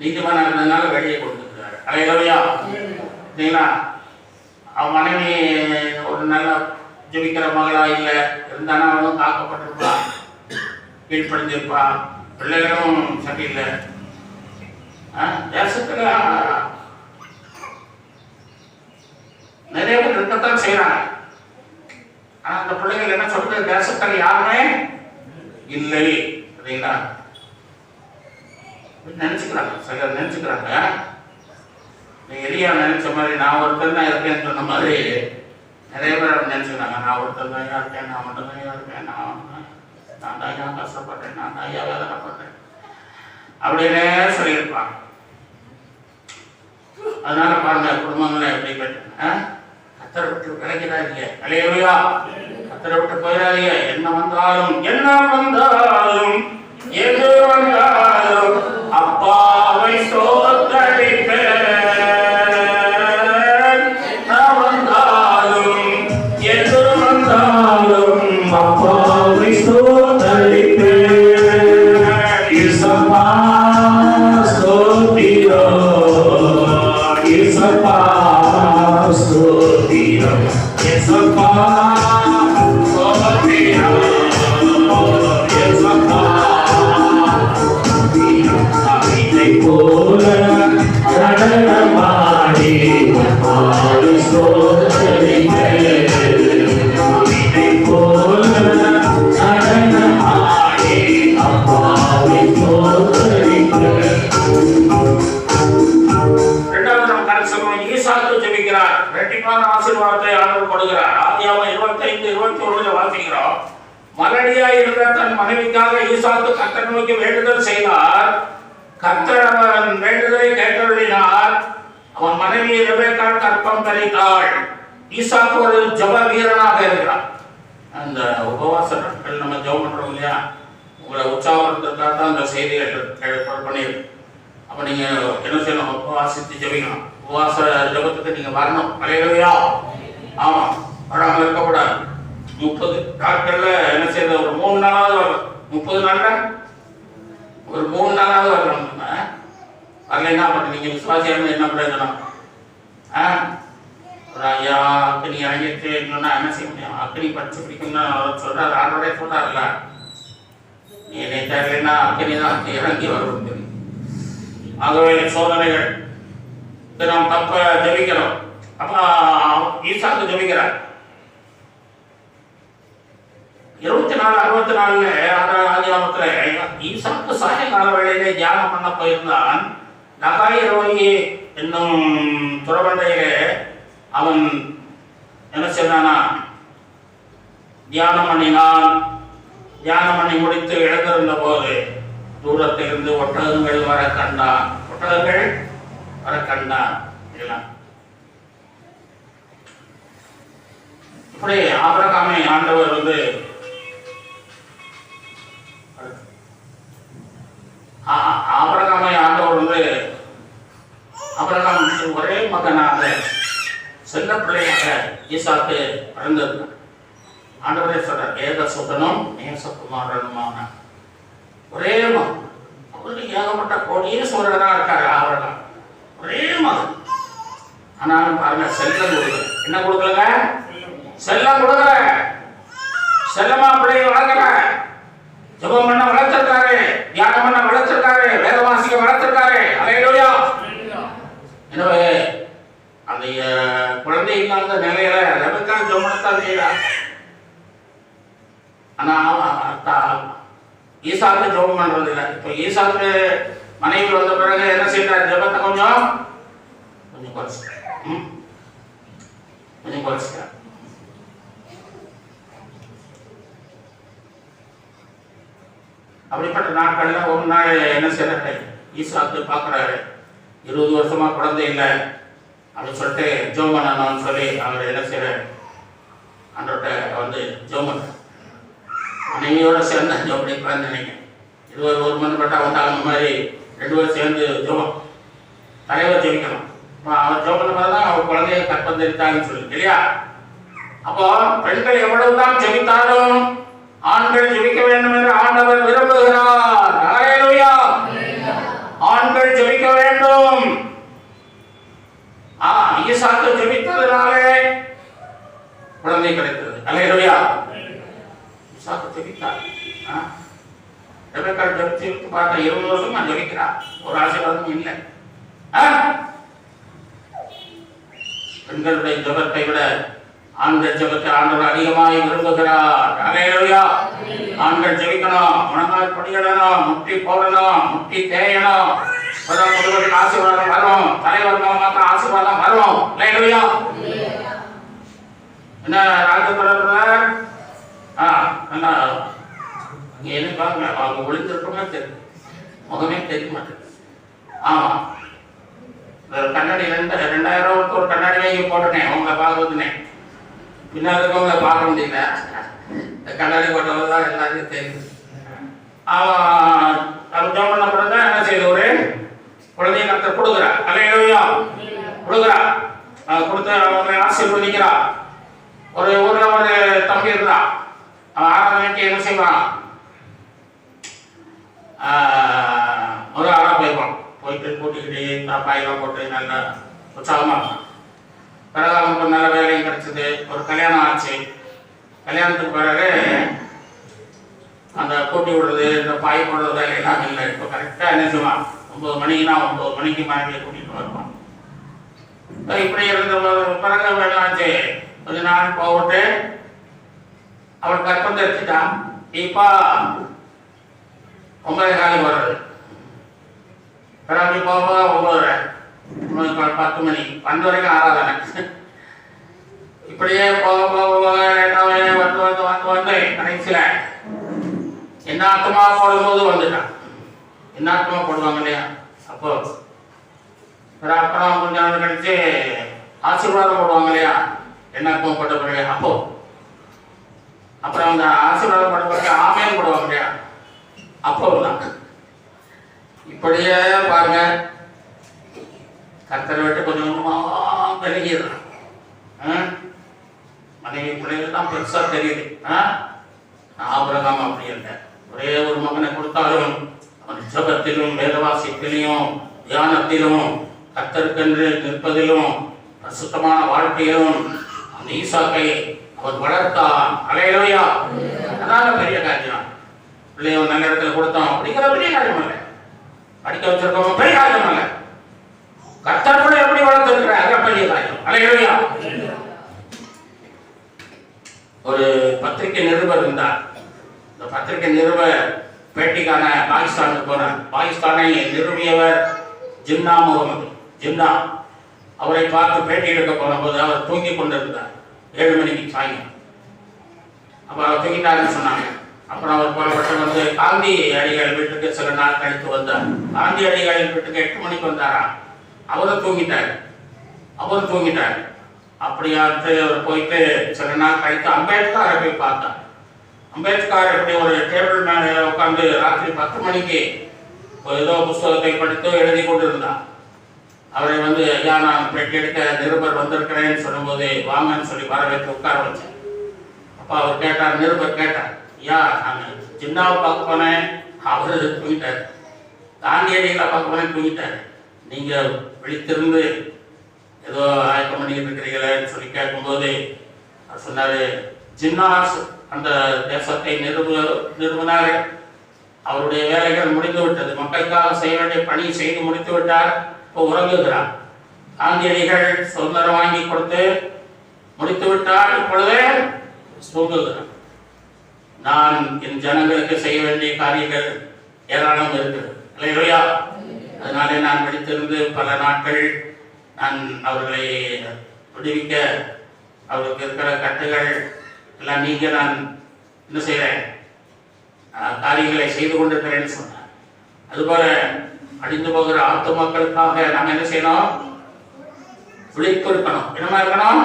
Speaker 1: நீதிமானா இருந்ததுனால வெளியே கொடுத்துருக்காரு. அலையிலோயா. சரிங்களா? அவன் மனைவி ஒரு நல்ல ஜெபிக்கிற மகளா இல்லை இருந்தானா அவனும் தாக்கப்பட்டிருப்பான், கீழ்படிஞ்சிருப்பான். பிள்ளைகளும் சரியில்லை. தேசத்துல நிறைய பேர் இருக்கத்தான் செய்யறாங்க. ஆனா அந்த பிள்ளைகள் என்ன சொல்றது? தேசத்துல யாருமே இல்லை. சரிங்களா? நினைச்சுக்கிறாங்க, சிலர் நினைச்சுக்கிறாங்க. எலியா நினைச்ச மாதிரி நான் ஒருத்தர் தான் இருக்கேன்னு சொன்ன மாதிரி நிறைய பேர் நினைச்சுக்கிறாங்க. நான் ஒருத்தர் தான் இருக்கேன், நான் மட்டும் தான் இருக்கேன், நான் தான் கஷ்டப்படுறேன், நான் தான் வேதனைப்படுறேன் அப்படின்னே சொல்லியிருப்பாங்க. அதனால பாருங்க, குடும்பங்களை எப்படி போயிட்டு கத்தரை விட்டு விலகிறாதீங்க. அலையலையா. கத்தரை விட்டு போயிடாதீங்க. என்ன வந்தாலும் எது வந்தாலும் அப்பாவை சோதரிப்பேன். ஆசீர்வாதத்தை ஆண்டவர் கொடுக்கிறார். ஆதியாகமம் 25:21 வாசிக்கிறோம். மலடியாய் இருந்த தன் மனைவிக்காக ஈசாக்கு கர்த்தரை நோக்கி வேண்டுதல் செய்தார். கர்த்தர் அவன் வேண்டுதலை கேட்டருளினார். அவன் மனைவி ரெபெக்காள் கற்பம் தரித்தாள். ஈசாக்கு ஒரு ஜப வீரனாக இருக்கிறான். அந்த உபவாச நாட்கள் நம்ம ஜெபம் பண்றோம் இல்லையா, உங்களை உற்சாகப்படுத்துறதுக்காக தான் அந்த செய்திகள் பண்ணியிருக்கு. அப்ப நீங்க என்ன செய்யணும்? உபவாசித்து ஜெபிக்கணும். உபவாச ஜபத்துக்கு நீங்க வரணும். அலையிலோயா. ஆமா, வராமல் இருக்கக்கூடாது. 30 நாட்கள்ல என்ன செய்யறது? ஒரு 3 நாளாவது வரலாம். 30 நாள்ல ஒரு 3 நாளாவது வரலாம். அதில் என்ன பண்ண நீங்க விசுவாசியாக என்ன பிரயோஜனம்? ஐயா அக்னி இறங்கிட்டு இல்லைன்னா என்ன செய்ய முடியும்? அக்னி பறிச்சு பிடிக்கும்னு சொல்றாரு. ஆண்டோடய சொல்றாருல்ல, நீ என்னை தேவைன்னா அக்னி தான் இறங்கி வரும். ஆகவே சோதனைகள் நாம் தப்ப ஜெபிக்கிறோம். அப்ப ஈசாக்கு ஜெபிக்கிறார். 24-64 ஆதியாகமத்துல ஈசாக்கு சாயங்கால வேளையிலே தியானம் பண்ண போயிருந்தான். நகாயிரோயி என்னும் துறவண்டையிலே அவன் என்ன செய்தானா? தியானம் பண்ணினான். தியானம் பண்ணி முடித்து எழுந்திருந்த போது தூரத்திலிருந்து ஒட்டகங்கள் வர கண்டான். ஒட்டகங்கள் வர கண்டான். இப்படி ஆபிரகாமை ஆண்டவர் ஆபிரகாம் ஒரே மகனாக செல்ல பிள்ளையாக ஈசாக்கு பிறந்தது. ஆண்டவரே சொல்றார், ஏகசுதனும் நேசகுமாரனுமான ஒரே மகன். அவருக்கு ஏகப்பட்ட கோடீஸ்வரனா இருக்காரு ஆபிரகாம். ஒரே மகன். ஆனாலும் பாருங்க, செல்லம் கொடுக்கல. என்ன கொடுக்கலங்க? செல்லம் கொடுக்கல. செல்லமா பிள்ளைய வளர்க்கல. ஜபம் பண்ண வளர்த்திருக்காரு, தியானம் பண்ண வளர்த்திருக்காரு, ஈசாக்கு ஜெபம் பண்றது இல்லை. இப்போ ஈசாக்கு மனைவி வந்த பிறகு என்ன செய்யறாரு? ஜெபத்தை கொஞ்சம் குறைச்சிட்டார். கொஞ்சம் குறைச்சிட்டார். அப்படிப்பட்ட நாட்கள்ல ஒரு நாள் என்ன செய்யறாரு? ஈசாக்கு பார்க்குறாரு, 20 வருஷமா குழந்தை இல்லை அப்படின்னு சொல்லிட்டு ஜெபம் பண்ணணும்னு சொல்லி அவர் என்ன செய்யறாரு? ஆண்டவர்கிட்ட வந்து ஜெபம் பண்றாரு. மனைவியோட சேர்ந்து ஜெபம் பண்ணிப்பான்னு நினைக்கிறேன். 21 மணி பட்டா உண்டாகும் மாதிரி 2 பேரும் சேர்ந்து ஜெபம், தலைவர் ஜெபிக்கணும். அவர் ஜெபம் பண்ண மாதிரி தான் அவர் குழந்தைய கற்பம் தெரித்தாங்கன்னு சொல்லி இல்லையா? அப்போ பெண்கள் எவ்வளவுதான் ஜெபித்தாலும் ஆண்கள் ஜெபிக்க வேண்டும் என்று ஆண்டவர் விரும்புகிறார். ஹல்லேலூயா! ஆண்கள் ஜெபிக்க வேண்டும். ஈசாக்கு ஜெபித்ததனாலே குழந்தை கிடைத்தது. ஹல்லேலூயா! ஈசாக்கு ஜெபித்தார். ரெபெக்கா ஜெபிச்சு பார்த்த 20 வருஷமா ஜெபிக்கிறார், ஒரு ஆசீர்வாதமும் இல்லை. பெண்களுடைய ஜெபத்தை விட ஆண்கள் ஜெபத்தை ஆண்டவர் அதிகமாக விரும்புகிறார். ஹல்லேலூயா! ஆண்கள் ஜெபிக்கணும், முழங்கால் படியிடணும், முட்டி போடணும், முட்டி தேயணும். குடும்பத்துக்கு ஆசீர்வாதம் வரும், தலைவர் மூலமாக ஆசீர்வாதம் வரும். ஹல்லேலூயா! என்ன ராஜபுரத்தில் நல்லா அங்கே என்ன பாருங்க, அவங்க ஒளிஞ்சிருக்கோமே தெரியும், முகமே தெரிய மாட்டேங்குது. ஆமா, கண்ணாடி 2000 ஒரு கண்ணாடி வாங்கி போட்டுனேன், உங்களை பார்க்கறதுனே. பின்னாடி இருக்கவங்களை பார்க்க முடியல, கண்ணாடி போட்டவங்க தான் எல்லாத்தையும் தெரியுது. அவன் ஜெபம் பண்ண பிறகு தான் என்ன செய்யுது? ஒரு குழந்தைய கருத்தை கொடுக்குறா. ஹல்லேலூயா! கொடுக்குறா. கொடுத்து அவங்க ஆசீர்வதிக்கிறா. ஒரு ஊர்ல ஒரு தம்பி இருந்தா, அவன் 6 மணிக்கு என்ன செய்வான்? ஒரு ஆளா போய்ப்பான். போயிட்டு கூட்டிக்கிட்டு பாயெல்லாம் போட்டு நல்லா உற்சாகமாக இருப்பான். பிறகு அவனுக்கு ஒரு நல்ல வேலையும் கிடைச்சது, ஒரு கல்யாணம் ஆச்சு. கல்யாணத்துக்கு பிறகு அந்த கூட்டி விடுறது, இந்த பாய் போடுறது வேலையெல்லாம் இல்லை. இப்போ கரெக்டாக என்ன செய்வான்? 9 மணிக்குனா 9 மணிக்கு மனைவியை கூட்டிகிட்டு வருவான். இப்படி இருந்த பிறகு வேலை ஆச்சு. கொஞ்ச நாள் போட்டு அவள் கற்பம் தெரிச்சுட்டான். இப்போ 9:15 வர்றது. பிறகு போக 9:30, 10 மணி, 12 வரைக்கும் ஆராதனை. இப்படியே போக போக வந்து கடைசியில் என்ன அர்த்தமா போடும்போது வந்துட்டான். என்ன அர்த்தமா போடுவாங்க இல்லையா? அப்போ அப்புறம் கொஞ்ச நாள் கழிச்சு ஆசீர்வாதம் போடுவாங்க இல்லையா? என்ன அர்த்தமா போட்ட பிறகு அப்போ அப்புறம் அந்த ஆசீர்வாதம் போட்ட பிறகு ஆமையம் போடுவாங்க இல்லையா? அப்போ தான் இப்படியே பாருங்க, கர்த்தரை விட்டு கொஞ்சம் கொஞ்சமா விலகிடுறான். மனைவி பிள்ளைகள் தான் பெருசா தெரியுது. ஆபிரகாம் அப்படி இல்லை. ஒரே ஒரு மகனை கொடுத்தாலும் அவன் ஜெபத்திலும் வேதவாசியத்திலும் தியானத்திலும் கர்த்தருக்கென்று நிற்பதிலும் சுத்தமான வாழ்க்கையிலும் அந்த ஈசாக்கை அவர் வளர்த்தான். ஹல்லேலூயா! அதான பெரிய காரியம். பிள்ளைய நல்ல இடத்துல கொடுத்தோம் அப்படிங்கிற பெரிய காரியம் இல்லை. படிக்க வச்சிருக்கோம் பெரிய காரியம் இல்லை. கர்த்தர் கூட எப்படி வளர்த்திருக்கிறார், அதான் பெரிய காரியம். ஹல்லேலூயா! ஒரு பத்திரிகை நிருபர் இருந்தார். இந்த பத்திரிகை நிருபர் பேட்டிக்கான பாகிஸ்தானுக்கு போனார். பாகிஸ்தானை நிறுவியவர் ஜின்னா முகமது. ஜின்னா அவரை பார்த்து பேட்டி எடுக்க போன போது அவர் தூங்கி கொண்டிருந்தார். 7 மணிக்கு சாயங்காலம். அப்போ அவர் தூங்கிட்டாருன்னு சொன்னாங்க. அப்புறம் அவர் புறப்பட்டு வந்து காந்தி அடிகள் வீட்டுக்கு சில நாள் கழித்து வந்தார். காந்தி அடிகளின் வீட்டுக்கு 8 மணிக்கு வந்தாரா. அவரும் தூங்கிட்டார். அப்படியாட்டு அவர் போயிட்டு சில நாள் கழித்து அம்பேத்கரை போய் பார்த்தார். அம்பேத்கர் இப்படி ஒரு டேபிள் மேலே உட்காந்து ராத்திரி 10 மணிக்கு ஏதோ புஸ்தகத்தை படித்து எழுதி கொண்டு இருந்தார். அவரை வந்து ஐயா நான் பேட்டி எடுக்க நிருபர் வந்திருக்கிறேன்னு சொல்லும்போது வாங்கன்னு சொல்லி வர வைத்து உட்கார வச்சேன். அப்போ அவர் கேட்டார், நிருபர் கேட்டார், ஐயா நான் ஜின்னாவை பார்க்க போனேன், அவரு தூங்கிட்டார். காந்தியடிகளை பார்க்க போனேன், தூங்கிட்டார். நீங்கள் விழித்திருந்து ஏதோ ஆயக்கம் பண்ணிட்டு இருக்கிறீங்களேன்னு சொல்லி கேட்கும்போது அவர் சொன்னார், ஜின்னாஸ் அந்த தேசத்தை நிறுவனார். அவருடைய வேலைகள் முடிந்து விட்டது. மக்களுக்காக செய்ய வேண்டிய பணி செய்து முடித்து விட்டார். இப்போ உறங்குகிறார். காந்தியடிகள் சுதந்திரம் வாங்கி கொடுத்து முடித்து விட்டார். இப்பொழுதே தூங்குகிறார். நான் என் ஜனங்களுக்கு செய்ய வேண்டிய காரியங்கள் ஏராளம் இருக்கிறது. அல்லேலூயா. அதனாலே நான் படித்திருந்து பல நாட்கள் நான் அவர்களை விடுவிக்க, அவருக்கு இருக்கிற கட்டுகள் எல்லாம் நீங்க நான் என்ன செய்கிறேன், காரியங்களை செய்து கொண்டிருக்கிறேன்னு சொன்னேன். அதுபோல அழிந்து போகிற ஆத்துமாக்களுக்காக நாம் என்ன செய்யணும், விழித்திருக்கணும். என்னமா இருக்கணும்,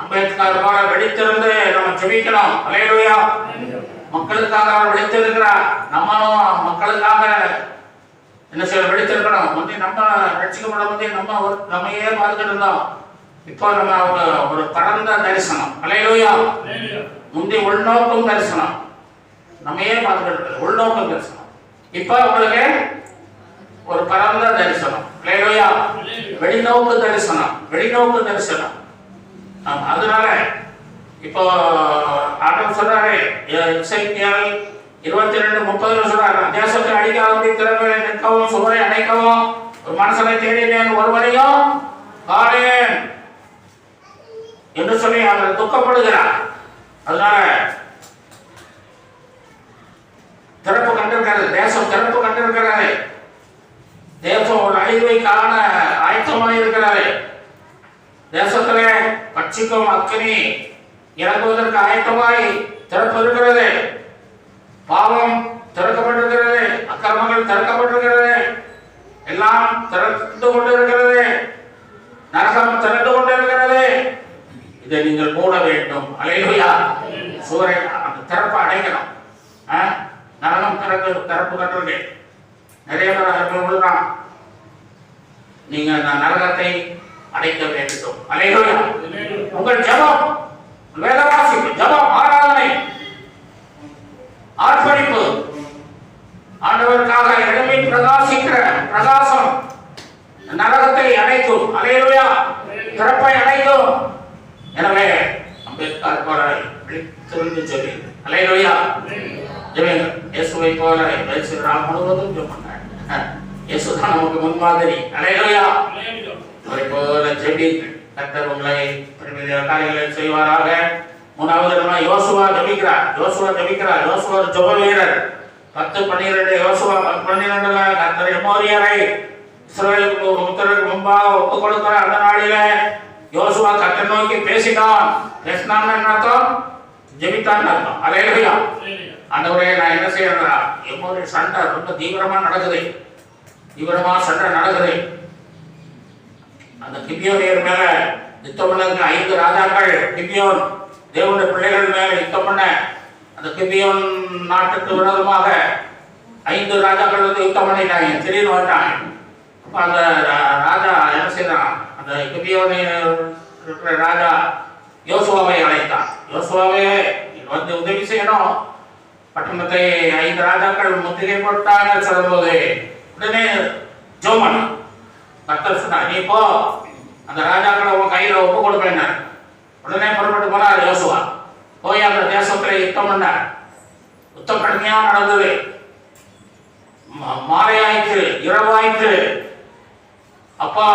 Speaker 1: அம்பேத்கர் போல விழித்திருந்து நம்ம ஜெபிக்கணும். அல்லேலூயா. மக்களுக்காக அவர் விழித்திருக்கிறார், நம்மளும் மக்களுக்காக என்ன செய்ய விழித்திருக்கணும். முந்தைய நம்ம ரட்சிக்கப்பட முந்தைய நம்மையே பார்த்துட்டு இருந்தோம். இப்போ நம்ம ஒரு பரந்த தரிசனம். அல்லேலூயா. முந்தைய உள்நோக்கும் தரிசனம், நம்மையே பார்த்துட்டு இருக்கிறது உள்நோக்கும் தரிசனம். இப்போ உங்களுக்கு ஒரு பரந்த தரிசனம். அல்லேலூயா. வெளிநோக்கு தரிசனம், வெளிநோக்கு தரிசனம். அதனால இப்போ ஆண்டவர் சொல்றாரு, எசேக்கியேல் 22:30 சொல்றாரு, தேசத்தை அழிக்காதபடி திறமையை நிற்கவும் சுவரை அடைக்கவும் ஒரு மனுஷனை தேடினேன், ஒருவரையும் காணேன் என்று சொல்லி அவர் துக்கப்படுகிறார். அதனால திறப்பு கண்டிருக்கிறது, தேசம் திறப்பு கண்டிருக்கிறது, தேசம் ஒரு அழிவை காண ஆயத்தமாக இருக்கிறது. தேசத்துல பட்சிக்கும் அக்கினி இறங்குவதற்கு ஆயத்தமாய் திறப்பு இருக்கிறது. பாவம் திறக்கப்பட்டிருக்கிறது, அக்கிரமங்கள் திறக்கப்பட்டிருக்கிறது, எல்லாம் திறந்து கொண்டிருக்கிறது, நரகம் திறந்து கொண்டிருக்கிறது. இதை நீங்கள் மூட வேண்டும். அல்லேலூயா. சூரை அந்த திறப்பை அடைக்கணும். நரகம் திறப்பு கட்டுறது நிறைய பேர் விழுறான். நீங்க நரகத்தை அடைக்க வேண்டும். அல்லேலூயா. உங்கள் ஜெபம், வேத வாசிப்பு, ஜெபம், ஆராதனை, ஆர்ப்பரிப்பு, ஆண்டவருக்காக இடமே பிரகாசிக்கிற பிரகாசம் நரகத்தை அடைக்கும். அல்லேலூயா. திறப்பை அடைக்கும். எனவே அம்பேத்கர் போல விழித்திருந்து சொல்லி அல்லேலூயா ஜெபம். இயேசுவை போல ராம் முழுவதும் ஜெபம். இயேசு தான் நமக்கு முன்மாதிரி. அல்லேலூயா. அவரை போல ஜெபித்து கர்த்தர் உங்களை காரியங்களை செய்வாராக. மூணாவது யோசுவா ஜெபிக்கிறார். யோசுவா ஜெப வீரர். 10:12 யோசுவா 12 கர்த்தர் எமோரியரை இஸ்ரவேலுக்கு புத்திரருக்கு முன்பாக ஒப்புக் கொடுக்கிற அந்த நாளிலே யோசுவா கர்த்தரை நோக்கி பேசினான். பேசினான்னு என்ன அர்த்தம்? ஜெபித்தான் அர்த்தம். அல்லேலூயா. ஆண்டவரே, நான் என்ன செய்யறேன், எமோரிய சண்டை ரொம்ப தீவிரமா நடக்குது, தீவிரமா சண்டை நடக்குது. அந்த கிபியோனியர் மேல யுத்தம் பண்ண 5 ராஜாக்கள், கிபியோன் தேவனுடைய பிள்ளைகள் மேல யுத்தம் பண்ண அந்த கிபியோன் நாட்டுக்கு விரோதமாக 5 ராஜாக்கள் வந்து யுத்தம் பண்ணிட்டாங்க. திடீர்னு வந்துட்டாங்க. அப்ப அந்த ராஜா என்ன செய்யறான், அந்த கிபியோனில் இருக்கிற ராஜா யோசுவாவை அழைத்தான். யோசுவாவே வந்து உதவி செய்யணும், பட்டணத்தை 5 ராஜாக்கள் முற்றுகை போட்டாங்க சொல்லும்போது உடனே ஜோமன் கர்த்தர் சொன்னார், நீ போ, அந்த ராஜாக்களை உன் கையில ஒப்பு கொடுப்பேன். உடனே புறப்பட்டு போனார் யோசுவா. போய் அந்த தேசத்துல யுத்தம் பண்ணார். யுத்தம் கடுமையா நடந்தது. மாலை ஆயிற்று, இரவாயிற்று. அப்பா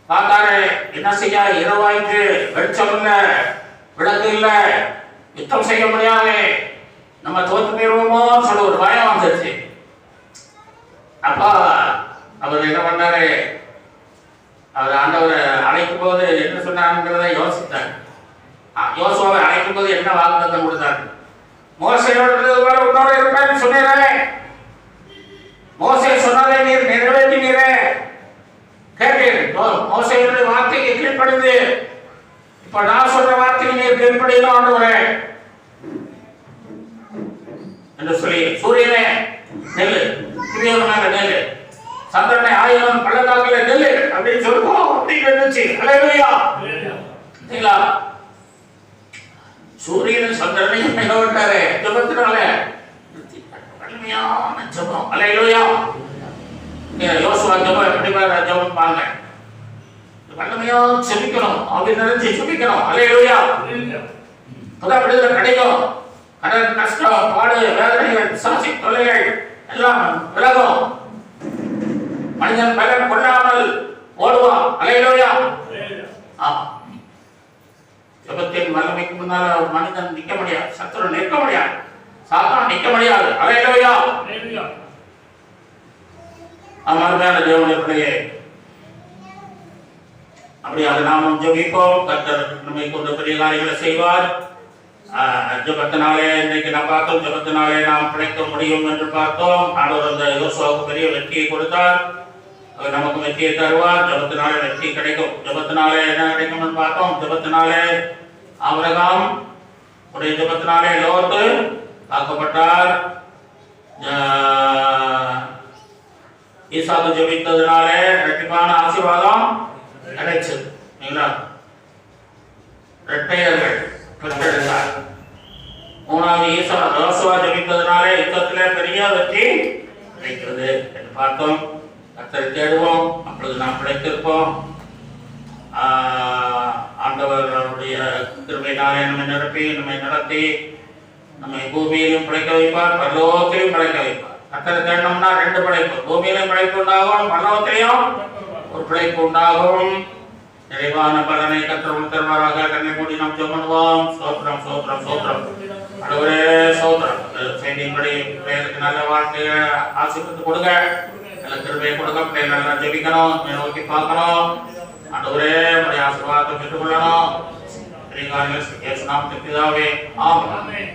Speaker 1: பார்த்தாரு, என்ன செய்ய, இரவாயிற்று, வெளிச்சம் இல்ல, விளக்கு இல்ல, யுத்தம் செய்ய முடியாது, நம்ம தோற்று போயிருவோமோ சொல்ல ஒரு பயம் வந்துருச்சு. அப்பா அவர் என்ன பண்ணாரு, அவர் ஆண்டவரை அழைக்கும் போது என்ன சொன்னாருங்கிறத யோசித்தார். யோசுவாவை அழைக்கும் போது என்ன வாக்குத்தத்தம் கொடுத்தாரு, மோசையோடு உன்னோட இருப்பேன்னு சொன்னீரே, மோசே சொன்னதை நீர் நிறைவேற்றினீரே, கேட்டீர், மோசையுடைய வார்த்தைக்கு கீழ்ப்படிந்து இப்ப நான் சொல்ற வார்த்தைக்கு நீர் கீழ்ப்படியணும் ஆண்டவரே என்று சொல்லி, சூரியனே நெல்லு, கிபியோன் மேல நெல்லு, சந்திரனை 1000 பள்ளத்தாக்குல நெல்லு அப்படின்னு சொல்லுவோம் அப்படின்னு இருந்துச்சு. அல்லேலூயா. சரிங்களா? சூரியன் சந்திரனையும் விட்டாரு ஜபத்தினால, கடுமையான ஜபம். அல்லேலூயா. யோசுவா ஜபம் எப்படி ஜபம் பாருங்க, கடுமையா செபிக்கணும், அப்படி நினைச்சு செபிக்கணும். அல்லேலூயா. அப்பதான் விடுதலை கிடைக்கும். கடன், கஷ்டம், பாடு, வேதனைகள், சாசி தொல்லைகள் எல்லாம் விலகும். மனிதன் பலன் கொள்ளாமல் ஓடுவான். அல்லேலூயா. ஜெபத்தின் வல்லமைக்கு முன்னால ஒரு மனிதன் நிற்க முடியாது, சத்துரு நிற்க முடியாது, சாத்தான் நிற்க முடியாது. அல்லேலூயா. அமர்ந்தான தேவனுடைய பிள்ளையே, அப்படியாக நாமும் ஜெபிப்போம். கர்த்தர் நம்மை கொண்டு பெரிய காரியங்களை செய்வார். ஜெபத்தினாலே இன்றைக்கு நாம் பார்த்தோம், ஜெபத்தினாலே நாம் பிழைக்க முடியும் என்று பார்த்தோம். ஆண்டவர் அந்த யோசுவாவுக்கு பெரிய வெற்றியை கொடுத்தார், நமக்கு வெற்றியை தருவார். ஜெபத்தினாலே வெற்றி கிடைக்கும். ஜெபத்தினாலே என்ன கிடைக்கும்னு பார்த்தோம். ஜெபத்தினாலே ஆபிரகாம் உடைய ஜெபத்தினாலே லோத்து காக்கப்பட்டார். ஈசாக்கு ஜெபித்ததினாலே இரட்டிப்பான ஆசீர்வாதம் கிடைச்சது. இரட்டையர்கள் பெற்றெடுத்தார். மூணாவது யோசுவா ஜெபித்ததினாலே யுத்தத்திலே பெரிய வெற்றி கிடைக்கிறது என்று பார்த்தோம். கர்த்தரை தேடுவோம், அப்பொழுது நாம் பிழைத்திருப்போம். ஆண்டவருடைய கிருபையினாலே நம்மை நிரப்பி நம்மை நடத்தி நம்மை பூமியிலும் பிழைக்க வைப்பார், பரலோகத்திலும் பிழைக்க வைப்பார். கர்த்தரை தேடணும்னா ரெண்டு பிழைப்பு, பூமியிலும் பிழைப்பு உண்டாகும், பரலோகத்திலையும் ஒரு பிழைப்பு உண்டாகும். நிறைவான பலனை கர்த்தர் தருவாராக. கண்ணை மூடி நாம் ஜெபம் பண்ணுவோம். ஸ்தோத்திரம் ஸ்தோத்திரம் ஸ்தோத்திரம். ஆண்டவரே ஸ்தோத்திரம். செய்தியின்படி பிள்ளைகளுக்கு நல்ல வாழ்க்கையை ஆசீர்வதித்து கொடுங்க, நல்ல கிருபையை கொடுங்க. பிள்ளைகள் நல்லா ஜெபிக்கணும், நோக்கி பார்க்கணும். ஆண்டவரே உடைய ஆசீர்வாதத்தை பெற்றுக்கொள்ளணும். பெரிய காரியங்கள் இயேசு நாமத்தில் பிதாவே, ஆமென்.